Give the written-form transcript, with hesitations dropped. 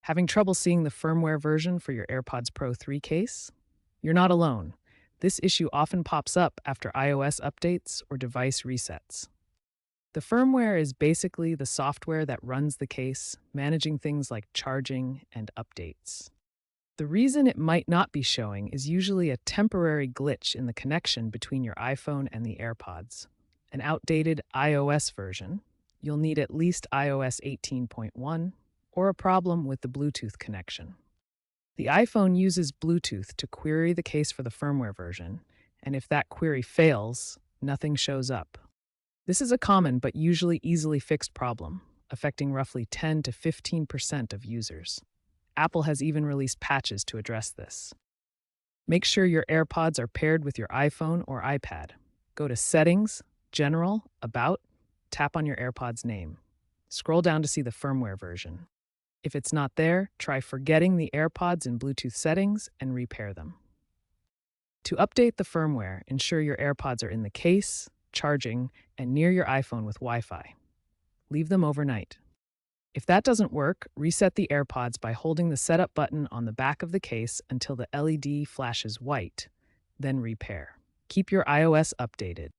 Having trouble seeing the firmware version for your AirPods Pro 3 case? You're not alone. This issue often pops up after iOS updates or device resets. The firmware is basically the software that runs the case, managing things like charging and updates. The reason it might not be showing is usually a temporary glitch in the connection between your iPhone and the AirPods. An outdated iOS version, you'll need at least iOS 18.1, or a problem with the Bluetooth connection. The iPhone uses Bluetooth to query the case for the firmware version, and if that query fails, nothing shows up. This is a common but usually easily fixed problem, affecting roughly 10 to 15% of users. Apple has even released patches to address this. Make sure your AirPods are paired with your iPhone or iPad. Go to Settings, General, About, tap on your AirPods name. Scroll down to see the firmware version. If it's not there, try forgetting the AirPods in Bluetooth settings and repair them. To update the firmware, ensure your AirPods are in the case, charging, and near your iPhone with Wi-Fi. Leave them overnight. If that doesn't work, reset the AirPods by holding the setup button on the back of the case until the LED flashes white, then repair. Keep your iOS updated.